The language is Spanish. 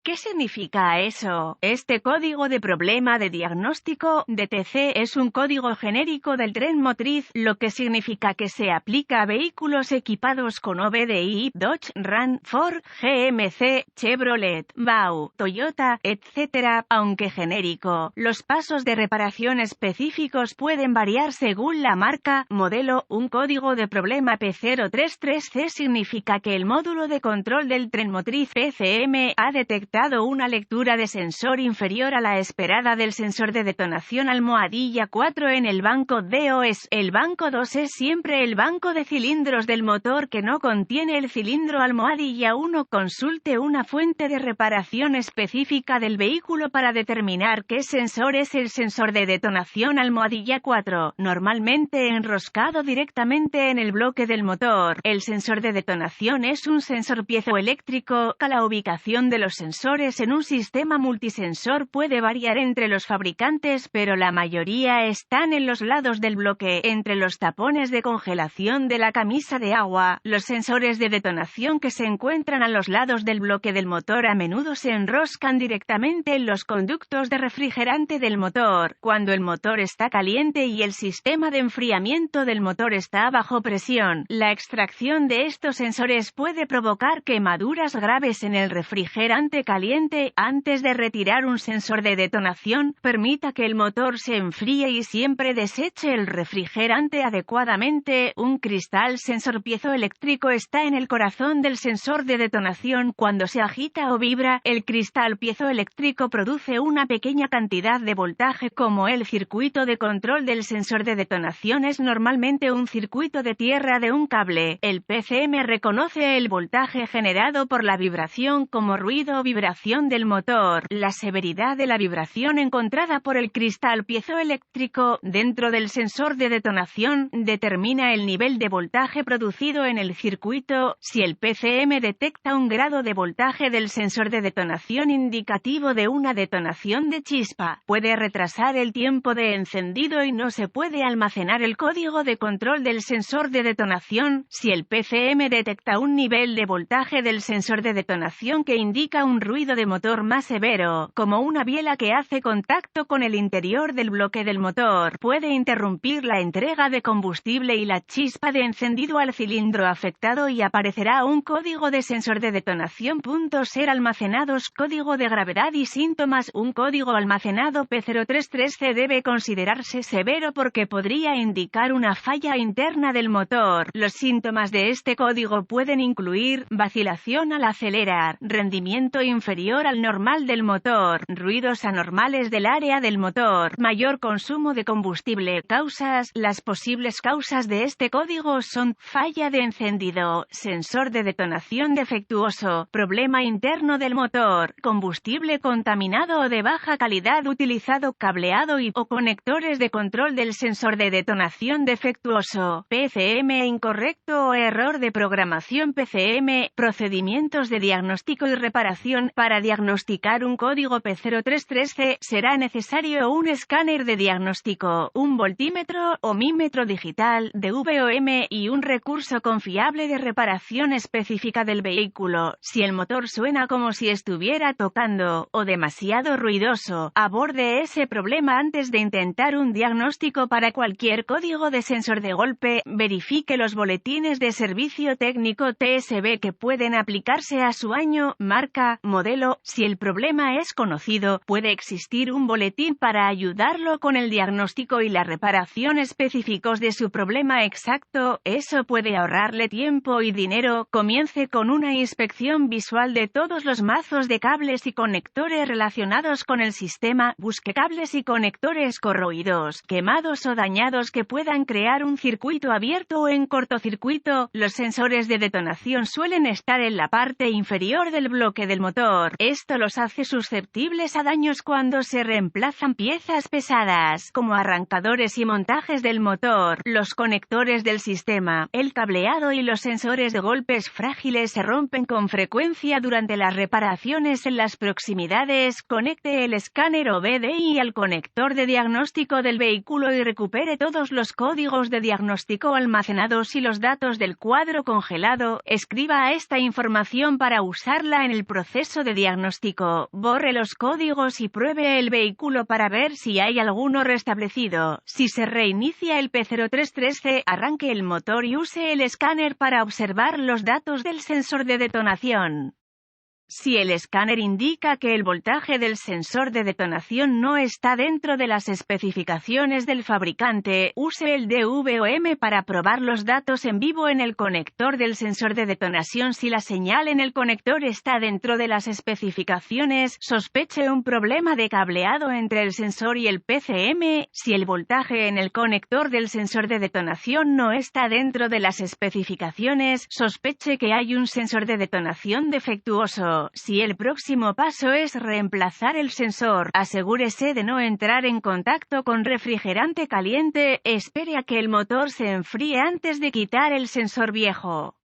¿Qué significa eso? Este código de problema de diagnóstico, DTC, es un código genérico del tren motriz, lo que significa que se aplica a vehículos equipados con OBDI, Dodge, Ram, Ford, GMC, Chevrolet, BAU, Toyota, etc. Aunque genérico, los pasos de reparación específicos pueden variar según la marca, modelo. Un código de problema P033C significa que el módulo de control del tren motriz PCM ha detectado una lectura de sensor inferior a la esperada del sensor de detonación almohadilla 4 en el banco DOS. El banco 2 es siempre el banco de cilindros del motor que no contiene el cilindro almohadilla 1. Consulte una fuente de reparación específica del vehículo para determinar qué sensor es el sensor de detonación almohadilla 4, normalmente enroscado directamente en el bloque del motor. El sensor de detonación es un sensor piezoeléctrico. La ubicación de los sensores en un sistema multisensor puede variar entre los fabricantes, pero la mayoría están en los lados del bloque, entre los tapones de congelación de la camisa de agua. Los sensores de detonación que se encuentran a los lados del bloque del motor a menudo se enroscan directamente en los conductos de refrigerante del motor. Cuando el motor está caliente y el sistema de enfriamiento del motor está bajo presión, la extracción de estos sensores puede provocar quemaduras graves en el refrigerante caliente. Antes de retirar un sensor de detonación, permita que el motor se enfríe y siempre deseche el refrigerante adecuadamente. Un cristal sensor piezoeléctrico está en el corazón del sensor de detonación. Cuando se agita o vibra, el cristal piezoeléctrico produce una pequeña cantidad de voltaje. Como el circuito de control del sensor de detonación es normalmente un circuito de tierra de un cable, el PCM reconoce el voltaje generado por la vibración como ruido o vibración del motor. La severidad de la vibración encontrada por el cristal piezoeléctrico dentro del sensor de detonación determina el nivel de voltaje producido en el circuito. Si el PCM detecta un grado de voltaje del sensor de detonación indicativo de una detonación de chispa, puede retrasar el tiempo de encendido y no se puede almacenar el código de control del sensor de detonación. Si el PCM detecta un nivel de voltaje del sensor de detonación que indica un ruido de motor más severo, como una biela que hace contacto con el interior del bloque del motor, puede interrumpir la entrega de combustible y la chispa de encendido al cilindro afectado y aparecerá un código de sensor de detonación. Ser almacenados. Código de gravedad y síntomas. Un código almacenado P033C debe considerarse severo porque podría indicar una falla interna del motor. Los síntomas de este código pueden incluir vacilación al acelerar, rendimiento inferior al normal del motor, ruidos anormales del área del motor, mayor consumo de combustible. Causas. Las posibles causas de este código son falla de encendido, sensor de detonación defectuoso, problema interno del motor, combustible contaminado o de baja calidad utilizado, cableado o conectores de control del sensor de detonación defectuoso, PCM incorrecto o error de programación. PCM, procedimientos de diagnóstico y reparación. Para diagnosticar un código P033C, será necesario un escáner de diagnóstico, un voltímetro, ohmímetro digital, DVOM y un recurso confiable de reparación específica del vehículo. Si el motor suena como si estuviera tocando, o demasiado ruidoso, aborde ese problema antes de intentar un diagnóstico para cualquier código de sensor de golpe. Verifique los boletines de servicio técnico TSB que pueden aplicarse a su año, marca, modelo. Si el problema es conocido, puede existir un boletín para ayudarlo con el diagnóstico y la reparación específicos de su problema exacto. Eso puede ahorrarle tiempo y dinero. Comience con una inspección visual de todos los mazos de cables y conectores relacionados con el sistema. Busque cables y conectores corroídos, quemados o dañados que puedan crear un circuito abierto o en cortocircuito. Los sensores de detonación suelen estar en la parte inferior del bloque del motor. Esto los hace susceptibles a daños cuando se reemplazan piezas pesadas, como arrancadores y montajes del motor, los conectores del sistema, el cableado y los sensores de golpes frágiles se rompen con frecuencia durante las reparaciones en las proximidades. Conecte el escáner OBDI al conector de diagnóstico del vehículo y recupere todos los códigos de diagnóstico almacenados y los datos del cuadro congelado. Escriba esta información para usarla en el proceso paso de diagnóstico, borre los códigos y pruebe el vehículo para ver si hay alguno restablecido. Si se reinicia el P033C, arranque el motor y use el escáner para observar los datos del sensor de detonación. Si el escáner indica que el voltaje del sensor de detonación no está dentro de las especificaciones del fabricante, use el DVOM para probar los datos en vivo en el conector del sensor de detonación. Si la señal en el conector está dentro de las especificaciones, sospeche un problema de cableado entre el sensor y el PCM. Si el voltaje en el conector del sensor de detonación no está dentro de las especificaciones, sospeche que hay un sensor de detonación defectuoso. Si el próximo paso es reemplazar el sensor, asegúrese de no entrar en contacto con refrigerante caliente, espere a que el motor se enfríe antes de quitar el sensor viejo.